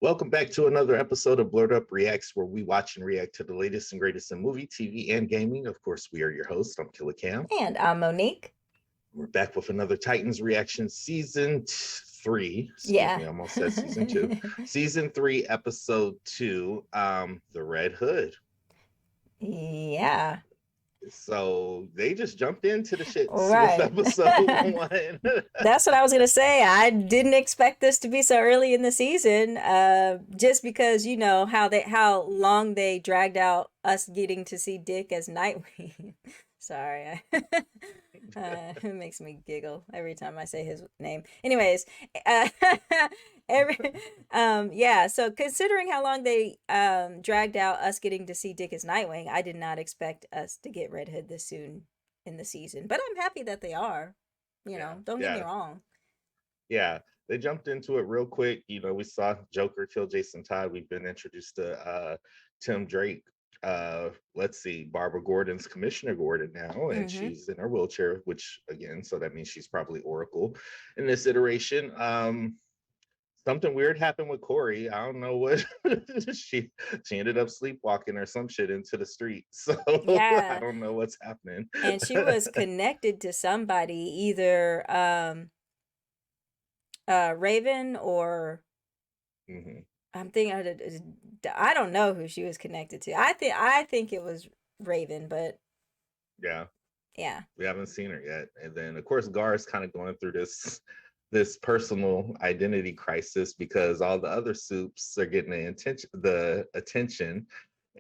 Welcome back to another episode of Blerd Up Reacts, where we watch and react to the latest and greatest in movie, TV, and gaming. Of course, we are your hosts. I'm Killer Cam. And I'm Monique. We're back with another Titans reaction, season 3. Excuse Yeah. me, I almost said season 2. Season 3, episode 2, The Red Hood. Yeah. So they just jumped into the shits with Right. episode 1. That's what I was gonna say. I didn't expect this to be so early in the season. Just because you know how long they dragged out us getting to see Dick as Nightwing. Sorry, it makes me giggle every time I say his name. Anyways, uh, every yeah. So considering how long they dragged out us getting to see Dick as Nightwing, I did not expect us to get Red Hood this soon in the season. But I'm happy that they are. Yeah, Don't get me yeah. wrong. Yeah, they jumped into it real quick. We saw Joker kill Jason Todd. We've been introduced to Tim Drake. Let's see, Barbara Gordon's Commissioner Gordon now, and Mm-hmm. she's in her wheelchair, which again, so that means she's probably Oracle in this iteration. Something weird happened with Corey. I don't know what she she ended up sleepwalking or some shit into the street. So I Yeah. don't know what's happening. And she was connected to somebody, either Raven or hmm I'm thinking I don't know who she was connected to. I think it was Raven, but Yeah. yeah. We haven't seen her yet. And then of course Gar's kind of going through this personal identity crisis because all the other soups are getting the attention.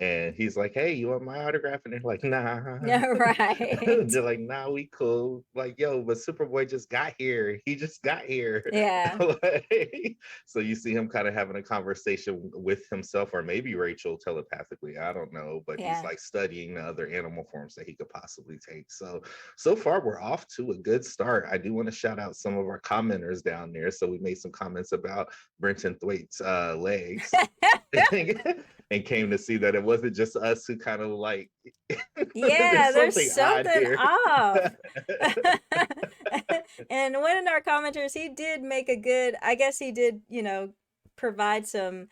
And he's like, "Hey, you want my autograph?" And they're like, "Nah." Yeah, right. They're like, "Nah, we cool." Like, yo, but Superboy just got here. He just got here. Yeah. Like, so you see him kind of having a conversation with himself, or maybe Rachel telepathically. I don't know, but he's Yeah. like studying the other animal forms that he could possibly take. So far we're off to a good start. I do want to shout out some of our commenters down there. So we made some comments about Brenton Thwaite's legs. And came to see that it wasn't just us who kind of like Yeah, there's there's something odd something here. off. And one of our commenters, he did make a good, I guess he did, provide some,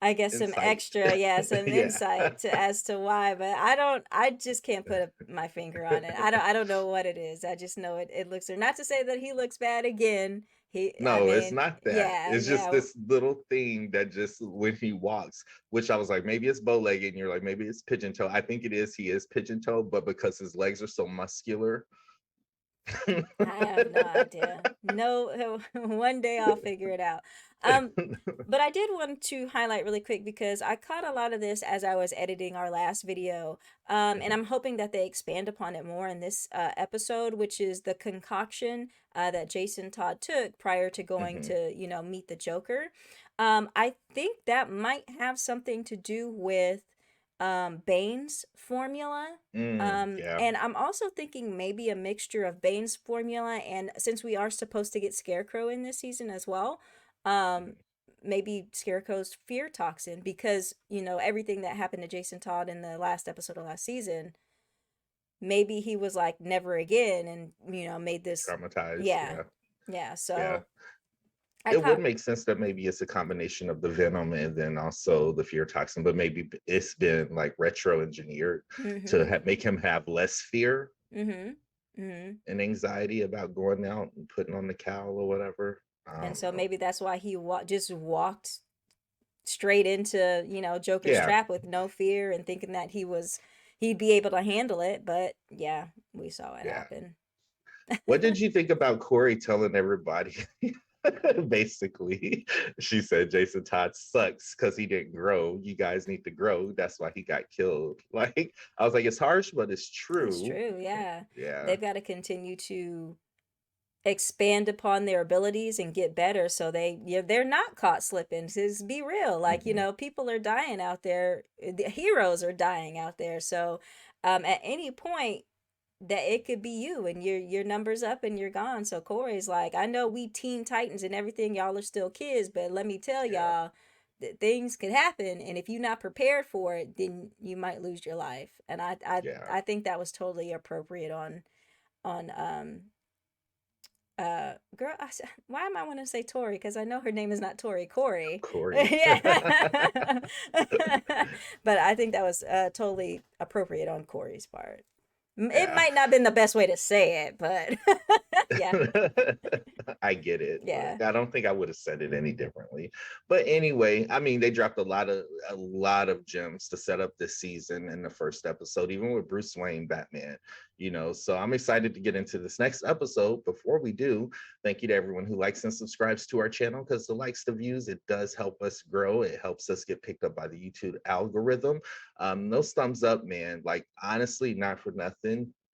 I guess some Insight. extra, yeah, some Yeah. insight as to why, but I just can't put my finger on it. I don't know what it is. I just know it looks, or not to say that he looks bad again. I No, it's mean, not that. yeah, It's just yeah, this little thing that just when he walks, which I was like, maybe it's bow-legged, and you're like, maybe it's pigeon-toe. I think it is. He is pigeon-toe, but because his legs are so muscular. I have no idea. No, one day I'll figure it out. Um, but I did want to highlight really quick because I caught a lot of this as I was editing our last video. And Mhm, I'm hoping that they expand upon it more in this episode, which is the concoction that Jason Todd took prior to going mhm. to, meet the Joker. I think that might have something to do with Bane's formula. Yeah. And I'm also thinking maybe a mixture of Bane's formula, and since we are supposed to get Scarecrow in this season as well, um, Mhm. maybe Scarecrow's fear toxin, because everything that happened to Jason Todd in the last episode of last season, maybe he was like never again, and made this, Traumatized. yeah, Yeah. yeah. Yeah. So I It would caught, make sense that maybe it's a combination of the venom and then also the fear toxin, but maybe it's been like retro engineered to mm-hmm, make him have less fear mm-hmm, mm-hmm. and anxiety about going out and putting on the cowl or whatever. I And don't so know. maybe that's why he just walked straight into, Joker's Yeah. trap with no fear and thinking that he'd be able to handle it, but yeah, we saw it Yeah. happen. What did you think about Corey telling everybody? Basically, she said Jason Todd sucks because he didn't grow. You guys need to grow. That's why he got killed. Like, I was like, it's harsh, but it's It's true. true, yeah. Yeah. They've got to continue to expand upon their abilities and get better so they're not caught slipping. Just be real. Like, hmm people are dying out there. The heroes are dying out there. So, at any point that it could be you and your numbers up and you're gone. So Corey's like, I know we teen titans and everything, y'all are still kids, but let me tell Yeah. y'all that things could happen, and if you're not prepared for it, then you might lose your life. And I Yeah. I think that was totally appropriate on Girl, why am I want to say Tori? Because I know her name is not Tori, Corey. Corey. Yeah. But I think that was totally appropriate on Corey's part. It Yeah. might not have been the best way to say it, but yeah, I get it. yeah. Like, I don't think I would have said it any differently. But anyway, I mean, they dropped a lot of gems to set up this season in the first episode, even with Bruce Wayne Batman, So I'm excited to get into this next episode. Before we do, thank you to everyone who likes and subscribes to our channel, because the likes, the views, it does help us grow. It helps us get picked up by the YouTube algorithm. Those thumbs up, man. Like, honestly, not for nothing,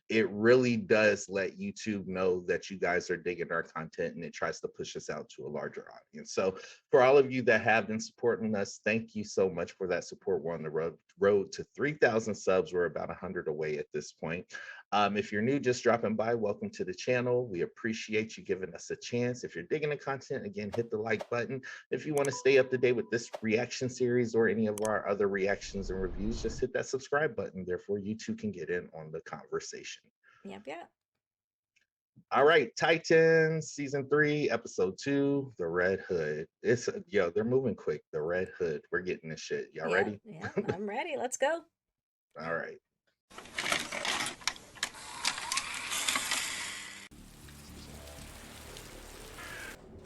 it really does let YouTube know that you guys are digging our content, and it tries to push us out to a larger audience. So for all of you that have been supporting us, thank you so much for that support. We're on the road to 3,000 subs. We're about 100 away at this point. If you're new, just dropping by, welcome to the channel. We appreciate you giving us a chance. If you're digging the content, again, hit the like button. If you want to stay up to date with this reaction series or any of our other reactions and reviews, just hit that subscribe button. Therefore, you too can get in on the conversation. Yep, yep. All right, Titans season 3, episode 2, the Red Hood. They're moving quick. The Red Hood. We're getting this shit. Y'all ready? Yeah, I'm ready. Let's go. All right.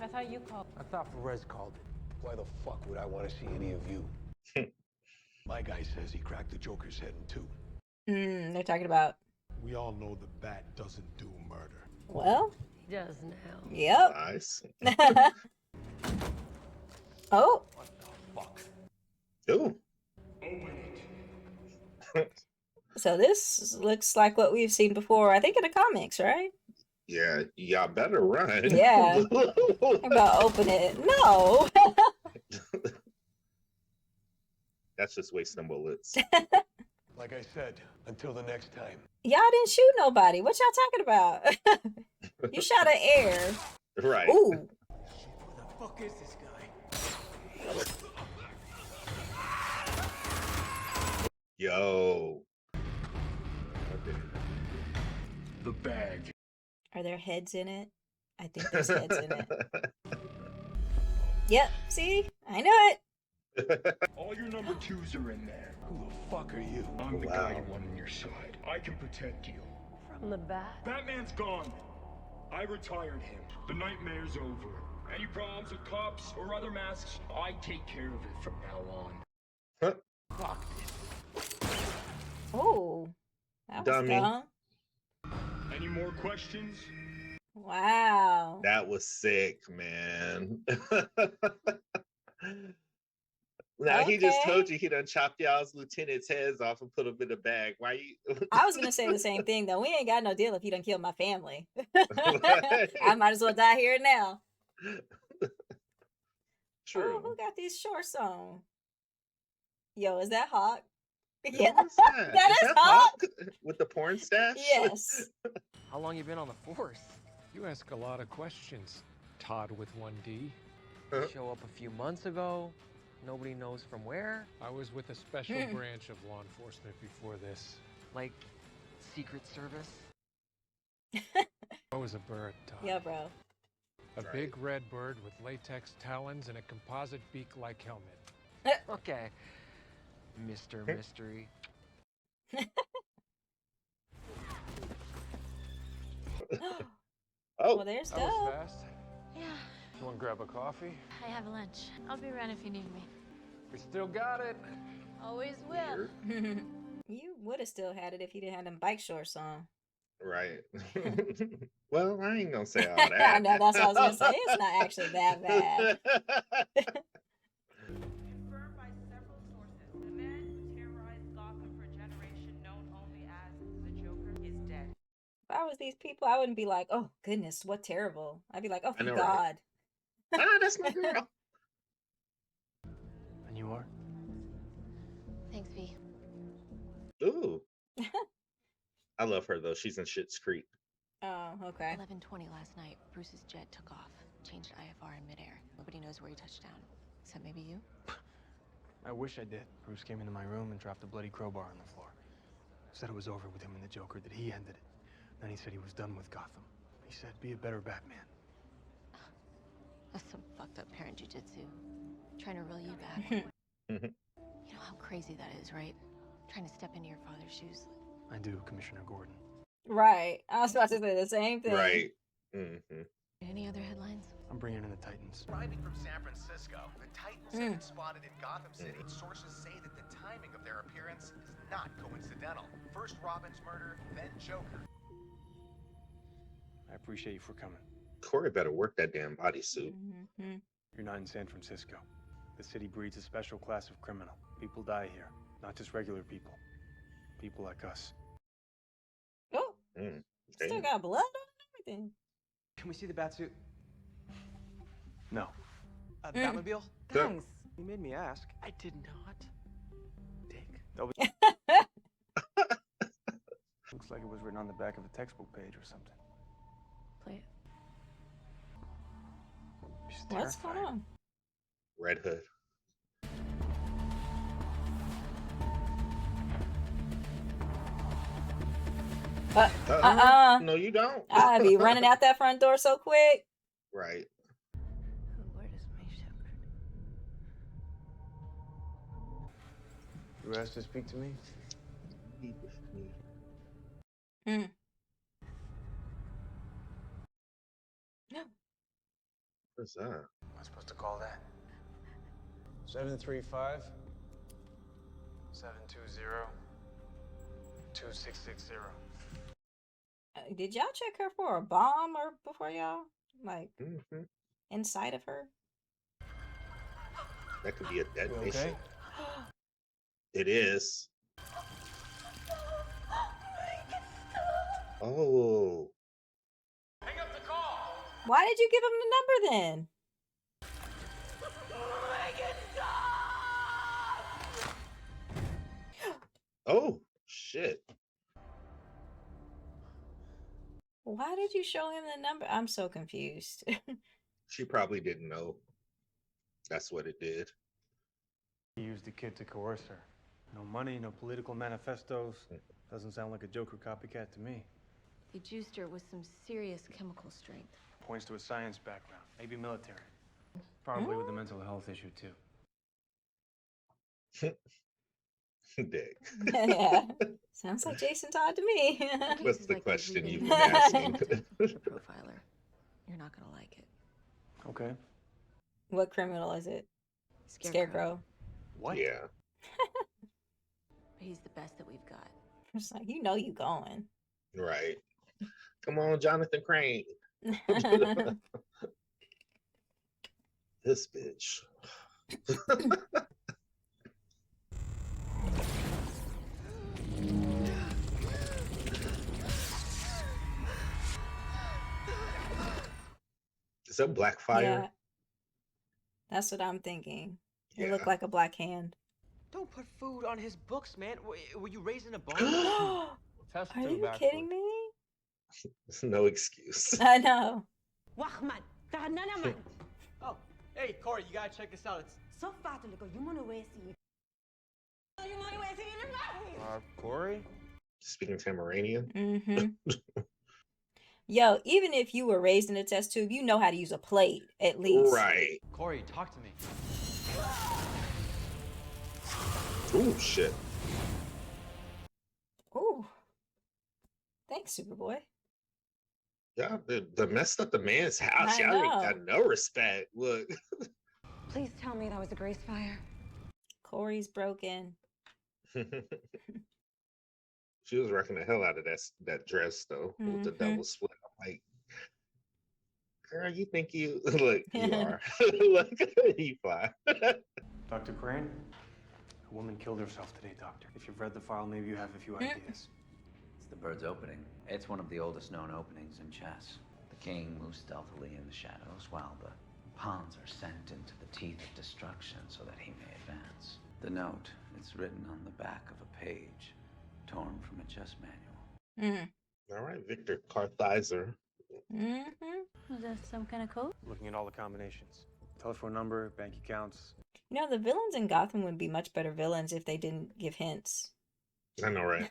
I thought you called. I thought Perez called it. Why the fuck would I want to see any of you? My guy says he cracked the Joker's head in two. They're talking about. We all know the bat doesn't do murder. Well, He does now. yep. Nice. Oh, What the fuck? Ooh. so this looks like what we've seen before. I think in the comics, right? Yeah, y'all better run. Yeah. I'm about to open it. No. That's just wasting bullets. Like I said, until the next time. Y'all didn't shoot nobody. What y'all talking about? You shot at air. Right. Ooh. Who the fuck is this guy? Yo. The bag. Are there heads in it? I think there's heads in it. Yep. See? I knew it. All your number twos are in there. Who the fuck are you? I'm the Wow. guy you want on your side. I can protect you. From the bat. Batman's gone. I retired him. The nightmare's over. Any problems with cops or other masks, I take care of it from now on. Fuck this. Oh. That was Dummy. dumb. Any more questions? Wow. That was sick, man. Now he just Okay. told you he done chopped y'all's lieutenant's heads off and put them in a bag. Why you? I was gonna say the same thing though. We ain't got no deal if you done killed my family. I might as well die here now. True. Oh, who got these shorts on? Yo, is that Hawk? Yeah, Yeah, what's that? that is that Hawk. with the porn stash? Yes. How long you been on the force? You ask a lot of questions, Todd with 1D. Huh? Show up a few months ago. Nobody knows from where. I was with a special branch of law enforcement before this. Like, Secret Service. I was a bird, Todd. Yeah, bro. A Right. big red bird with latex talons and a composite beak-like helmet. Okay. Mr. Mystery. Oh, Well, there's That was Dove. fast. Yeah, You want to grab a coffee? I have lunch. I'll be around if you need me. We still got it. Always will. weird. You would have still had it if you didn't have them bike shorts on. Right. Well, I ain't gonna say all I that. know, that's what I was gonna say. It's not actually that bad. Confirmed by several sources, the man who terrorized Gotham for a generation, known only as the Joker, is dead. If I was these people, I wouldn't be like, oh goodness, what terrible. I'd be like, oh I know, God. right? Ah, that's my girl. And you are? Thanks, V. Ooh. I love her though. She's in Schitt's Creek. Oh, okay. 11:20 last night, Bruce's jet took off, changed IFR in midair. Nobody knows where he touched down, except maybe you. I wish I did. Bruce came into my room and dropped a bloody crowbar on the floor. Said it was over with him and the Joker, that he ended it. Then he said he was done with Gotham. He said, be a better Batman. That's some fucked up parent jujitsu. Trying to reel you back. You know how crazy that is, right? Trying to step into your father's shoes. I do, Commissioner Gordon. Right. I was about to say the same thing. Right. Any other headlines? I'm bringing in the Titans. Arriving from San Francisco, the Titans have been spotted in Gotham City. Sources say that the timing of their appearance is not coincidental. First Robin's murder, then Joker. I appreciate you for coming. Corey better work that damn bodysuit. You're not in San Francisco. The city breeds a special class of criminal. People die here, not just regular people. People like us. Oh, still got blood on everything. Can we see the batsuit? No. Batmobile? Guys. You made me ask. I did not. Dick. That was... Looks like it was written on the back of a textbook page or something. Play it. She's What's going terrifying. on? Red Hood. No, you don't. I'd be running out that front door so quick. Right. Where does my shepherd? You asked to speak to me? Be with me. What's that? Am I supposed to call that? 735 720 2660. Did y'all check her for a bomb or before y'all? Like, inside of her? That could be a detonation. Okay? It is. Oh. Hang up the call! Why did you give him the number then? Oh, shit. Why did you show him the number? I'm so confused. She probably didn't know. That's what it did. He used the kid to coerce her. No money, no political manifestos. Doesn't sound like a Joker copycat to me. He juiced her with some serious chemical strength. Points to a science background, maybe military. Probably with a mental health issue, too. Dick. Yeah. Sounds like Jason Todd to me. What's the question you've been asking? Profiler. You're not gonna like it. Okay. What criminal is it? Scarecrow. What? Yeah. But he's the best that we've got. It's like, you know you going. Right. Come on, Jonathan Crane. This bitch. Is that black fire? Yeah. That's what I'm thinking. It Yeah. looked like a black hand. Don't put food on his books, man. Were you raised in a barn? Are you kidding me? There's no excuse. I know. Oh, hey, Corey, you gotta check this out. It's Corey? Speaking Tamaranian. Yo, even if you were raised in a test tube, you know how to use a plate, at least. Right. Corey, talk to me. Ooh, shit. Ooh. Thanks, Superboy. Yeah, the messed up the man's house. I Y'all ain't know. got no respect. Look. Please tell me that was a grease fire. Corey's broken. She was wrecking the hell out of that dress though, with the double split. I'm like, girl, you think you look? You are. Look, you fly. Dr. Crane? A woman killed herself today, Doctor. If you've read the file, maybe you have a few ideas. It's the bird's opening. It's one of the oldest known openings in chess. The king moves stealthily in the shadows while the pawns are sent into the teeth of destruction so that he may advance. The note, it's written on the back of a page, torn from a chess manual. All right, Victor Carthizer. Was that some kind of code? Looking at all the combinations. Telephone number, bank accounts. You know, the villains in Gotham would be much better villains if they didn't give hints. I know, right?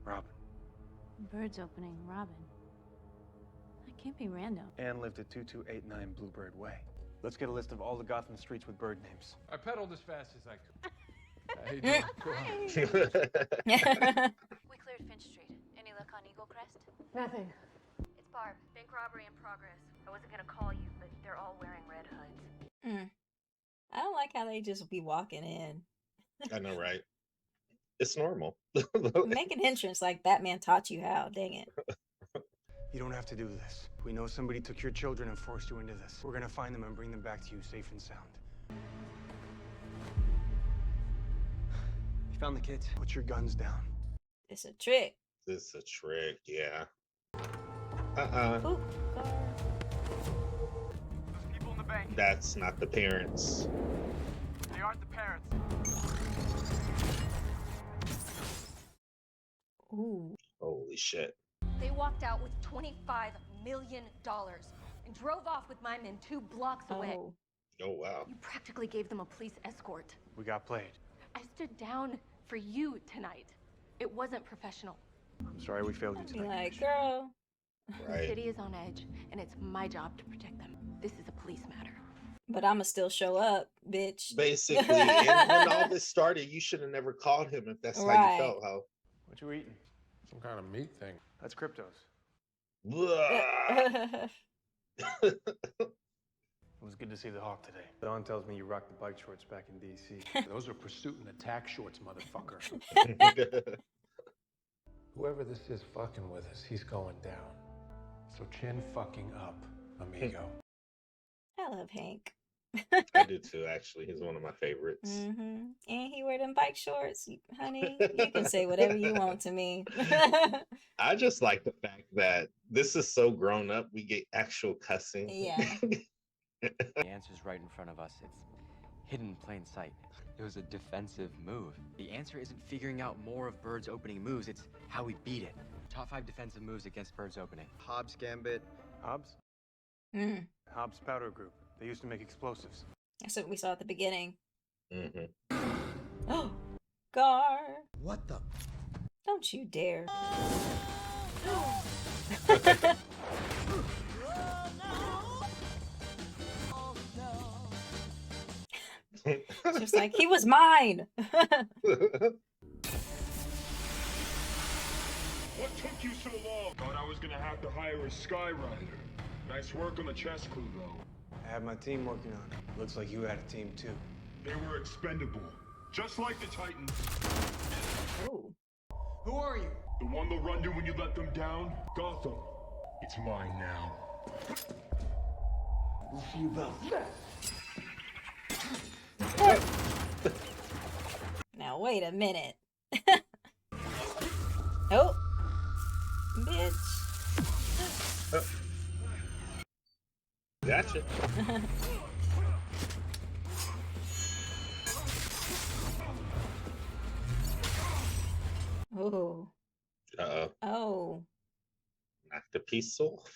Robin. Bird's opening, Robin. Can't be random. And lived at 2289 Bluebird Way. Let's get a list of all the Gotham streets with bird names. I pedaled as fast as I could. How you doing? We cleared Finch Street. Any luck on Eagle Crest? Nothing. It's Barb. Bank robbery in progress. I wasn't gonna call you, but they're all wearing red hoods. I don't like how they just be walking in. I know, right? It's normal. Make an entrance like Batman taught you how. Dang it. You don't have to do this. We know somebody took your children and forced you into this. We're gonna find them and bring them back to you safe and sound. You found the kids? Put your guns down. It's a trick. This is a trick, yeah. Ooh, Those people in the bank. That's not the parents. They aren't the parents. ooh. Holy shit. They walked out with $25 million and drove off with my men 2 blocks away. Oh. Oh, wow. You practically gave them a police escort. We got played. I stood down for you tonight. It wasn't professional. I'm sorry we failed you Be tonight. like, girl. The Right. city is on edge, and it's my job to protect them. This is a police matter. But I'ma still show up, bitch. Basically, and when all this started, you should have never called him if that's how Right. you felt, Ho. What you eating? Some kind of meat thing. That's Cryptos. Blah. It was good to see the Hawk today. Don tells me you rocked the bike shorts back in DC. Those are pursuit and attack shorts, motherfucker. Whoever this is fucking with us, he's going down. So chin fucking up, amigo. I love Hank. I do too, actually. He's one of my favorites. And he wear them bike shorts, honey. You can say whatever you want to me. I just like the fact that this is so grown up. We get actual cussing. Yeah. The answer's right in front of us. It's hidden in plain sight. It was a defensive move. The answer isn't figuring out more of Bird's opening moves, it's how we beat it. Top 5 defensive moves against Bird's opening. Hobbs Gambit. Hobbs? Mm. Hobbs Powder Group. They used to make explosives. That's what we saw at the beginning. Mm-hmm. Oh, Gar. What the? Don't you dare. Just like, he was mine. What took you so long? Thought I was gonna have to hire a Skyrider. Nice work on the chess crew, though. I had my team working on it. Looks like you had a team too. They were expendable, just like the Titans. Ooh. Who are you? The one they'll run to when you let them down? Gotham. It's mine now. We'll see about that. Now wait a minute. Oh, bitch. Gotcha. Oh. Uh-oh. Oh. Knock the piece off.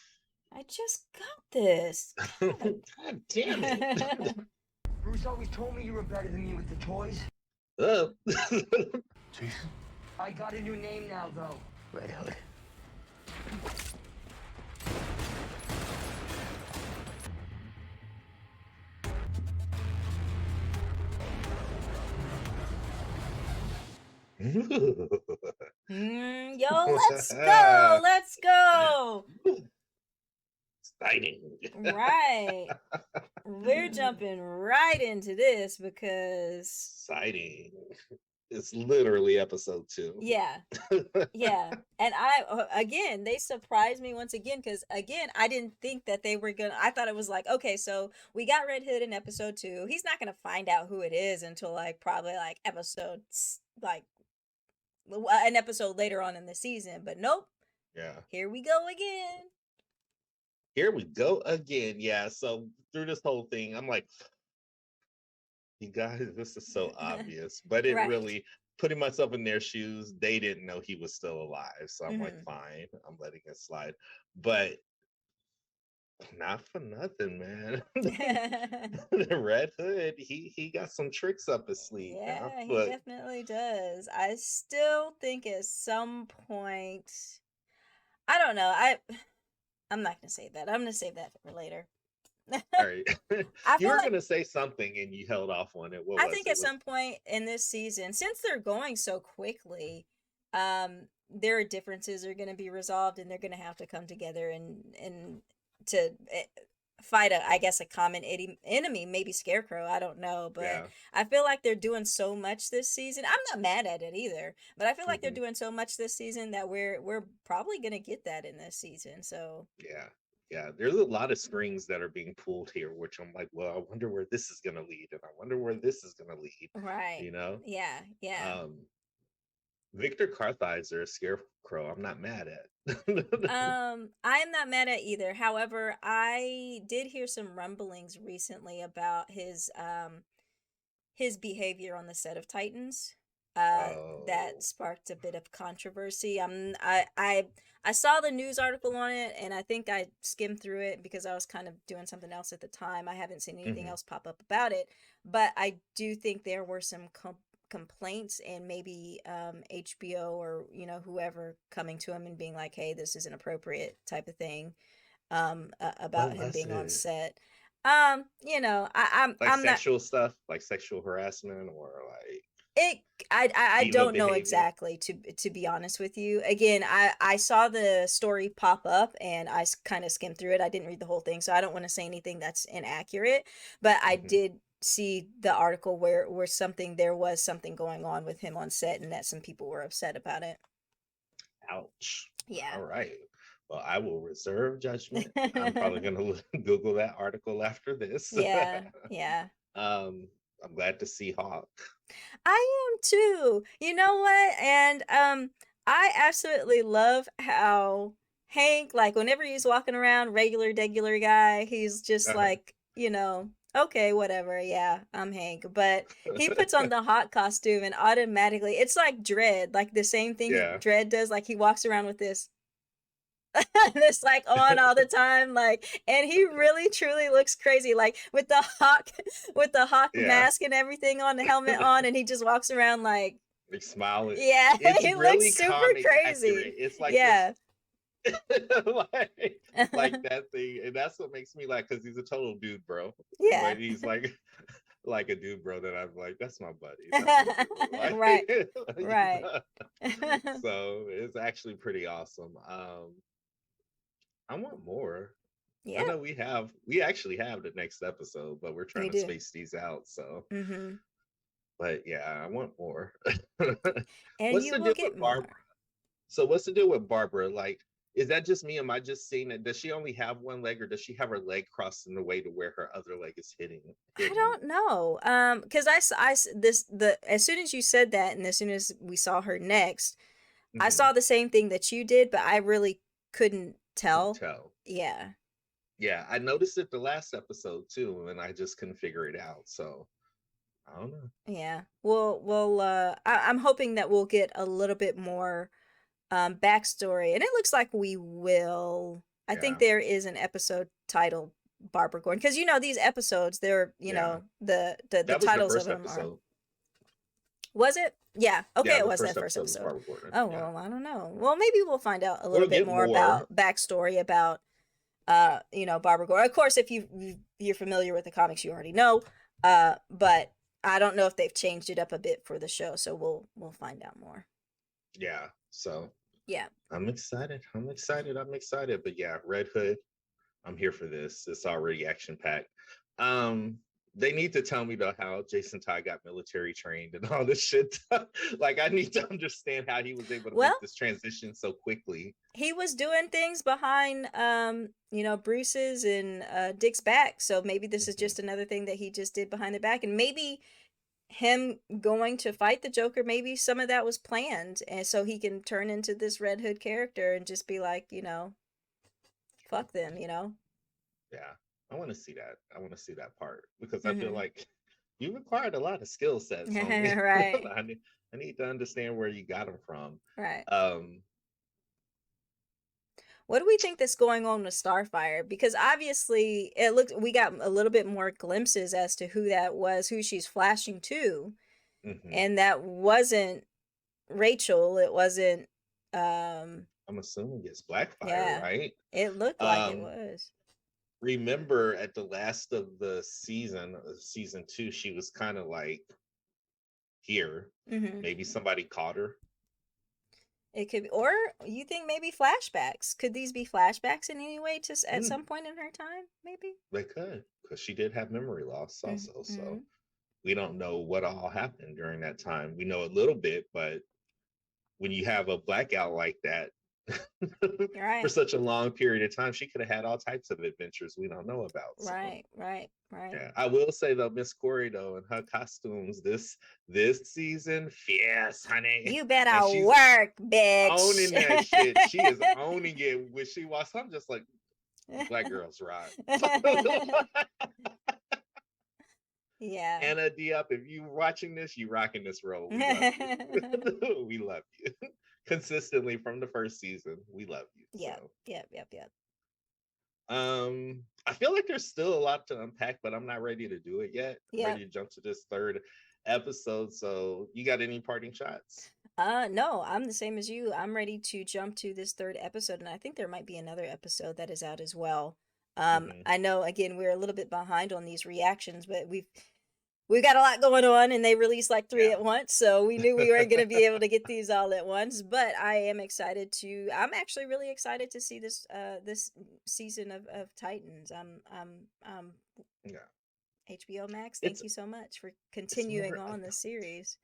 I just got this. God damn it. Bruce always told me you were better than me with the toys. Jason? I got a new name now, though. Red Hood. Yo, let's go. Let's go. Exciting. Right. We're jumping right into this because Exciting. It's literally episode 2. yeah. Yeah. And again, they surprised me once again because again, I didn't think that they were gonna, I thought it was like, okay, so we got Red Hood in episode 2. He's not gonna find out who it is until like probably like episodes like an episode later on in the season. But nope. Yeah. Here we go again. Here we go again. Yeah. So through this whole thing, I'm like, you guys, this is so obvious. But it Right. really, putting myself in their shoes, they didn't know he was still alive. So I'm like, fine, I'm letting it slide. But not for nothing, man. The Red Hood, he got some tricks up his sleeve. Yeah, now, he but definitely does. I still think at some point, I don't know. I'm not gonna say that. I'm gonna save that for later. All right. I You feel were like gonna say something and you held off on it. What I was think it? at some point in this season, since they're going so quickly, their differences are going to be resolved, and they're going to have to come together and to fight a, I guess, a common enemy, maybe Scarecrow. I don't know, but Yeah. I feel like they're doing so much this season. I'm not mad at it either, but I feel like they're Mhm. doing so much this season that we're probably going to get that in this season. So Yeah. Yeah. There's a lot of strings that are being pulled here, which I'm like, well, I wonder where this is gonna lead, and I wonder where this is gonna lead. right, You know? yeah, yeah. Victor Carthizer, Scarecrow, I'm not mad at. I am not mad at either. However, I did hear some rumblings recently about his behavior on the set of Titans. That Oh. sparked a bit of controversy. I saw the news article on it, and I think I skimmed through it because I was kind of doing something else at the time. I haven't seen anything Mhm. else pop up about it, but I do think there were some complaints, and maybe HBO or whoever coming to him and being like, "Hey, this is inappropriate," type of thing, What about him was being on it? set. Like I'm not sexual stuff, like sexual harassment or like it I diva don't know behavior. exactly, to be honest with you. Again, I saw the story pop up, and I kind of skimmed through it. I didn't read the whole thing, so I don't want to say anything that's inaccurate, but I Mhm. did see the article where there was something going on with him on set, and that some people were upset about it. Ouch. Yeah. All right. Well, I will reserve judgment. I'm probably gonna Google that article after this. Yeah, yeah. I'm glad to see Hawk. I am too. You know what? And I absolutely love how Hank, like whenever he's walking around, regular guy, he's just Uh-huh. like, okay, whatever. Yeah, I'm Hank. But he puts on the hot costume, and automatically it's like Dread, like the same thing Yeah. Dread does, like he walks around with this this like on all the time, like, and he really truly looks crazy, like with the hawk with the hawk Yeah. mask and everything on, the helmet on, and he just walks around like, Like smiling. yeah, It's he looks really super comic accurate. crazy. It's like this Yeah. like that thing, and that's what makes me laugh because he's a total dude, bro. Yeah. But he's like a dude, bro. That I'm like, that's my buddy. That's my dude. Right, Like, right. so it's actually pretty awesome. I want more. I Yeah, know we actually have the next episode, but we're we trying to do. space these out. So, Mm-hmm. but yeah, I want more. And What's you the will deal get with Barbara? more. So what's the deal with Barbara? Like, is that just me? Am I just seeing it? Does she only have one leg, or does she have her leg crossed in the way to where her other leg is I hidden? don't know. Because as soon as you said that, and as soon as we saw her next, I Mhm. saw the same thing that you did, but I really couldn't Couldn't tell. tell. Yeah. Yeah, I noticed it the last episode too, and I just couldn't figure it out. So I don't know. Yeah. I'm hoping that we'll get a little bit more backstory, and it looks like we will. I think Yeah, there is an episode titled Barbara Gordon, because these episodes, they're yeah. the That was the titles of first them are. episode. Was it? Yeah. Okay, Yeah, it the was first that first episode was episode. Barbara Gordon. Oh, Yeah, well, I don't know. Well, maybe we'll find out a little we'll bit get more more. about backstory about Barbara Gordon. Of course, if you're familiar with the comics, you already know. But I don't know if they've changed it up a bit for the show, so we'll find out more. Yeah, so Yeah. I'm excited. I'm excited. I'm excited. But yeah, Red Hood, I'm here for this. It's already action packed. They need to tell me though how Jason Todd got military trained and all this shit. Like I need to understand how he was able to Well, make this transition so quickly. he was doing things behind Bruce's and Dick's back, so maybe this is Mhm. just another thing that he just did behind the back, and maybe him going to fight the Joker, maybe some of that was planned, and so he can turn into this Red Hood character and just be like, fuck them. Yeah, I want to see that. I want to see that part because I feel Hmm. like you required a lot of skill sets on me. Right, I need to understand where you got them from. right. Um, What do we think that's going on with Starfire? Because obviously we got a little bit more glimpses as to who that was, who she's flashing to, mhm. and that wasn't Rachel. It wasn't um I'm assuming it's Blackfire, Yeah. right? It looked like it was. Remember at the last of the season 2, she was kind of like here. Maybe somebody caught her. It could be, or you think maybe flashbacks? Could these be flashbacks in any way to at some point in her time? Maybe they could, because she did have memory loss also. So we don't know what all happened during that time. We know a little bit, but when you have a blackout like that for such a long period of time, she could have had all types of adventures we don't know about. So. Right. Yeah, I will say though, Miss Corey though, and her costumes this season, yes, honey. You better work, bitch. Owning that shit. She is owning it. When she walks, I'm just like, black girls rock. Yeah. Anna Diop, if you watching this, you rocking this role. We love you. We love you. Consistently from the first season. We love you. Yep. I feel like there's still a lot to unpack, but I'm not ready to do it yet. I'm ready to jump to this 3rd episode. So you got any parting shots? No, I'm the same as you. I'm ready to jump to this 3rd episode, and I think there might be another episode that is out as well. I know again we're a little bit behind on these reactions, but we've got a lot going on, and they released like 3 at once, so we knew we weren't going to be able to get these all at once. But I am excited to. I'm actually really excited to see this this season of Titans. HBO Max, thank you so much for continuing on the series.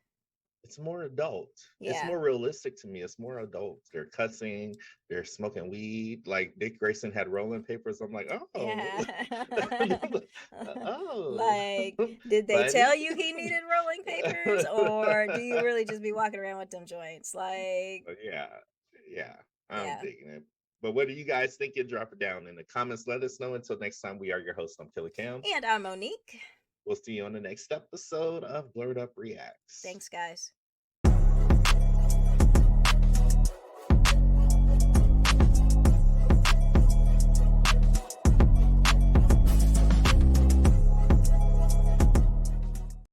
It's more adult. It's more realistic to me. It's more adult. They're cussing. They're smoking weed. Like Dick Grayson had rolling papers. I'm like, oh. Oh. Like, did they tell you he needed rolling papers, or do you really just be walking around with them joints? Like, yeah. I'm digging it. But what do you guys think? You drop it down in the comments. Let us know. Until next time, we are your hosts. I'm Killer Cam. And I'm Monique. We'll see you on the next episode of Blerd Up Reacts. Thanks, guys.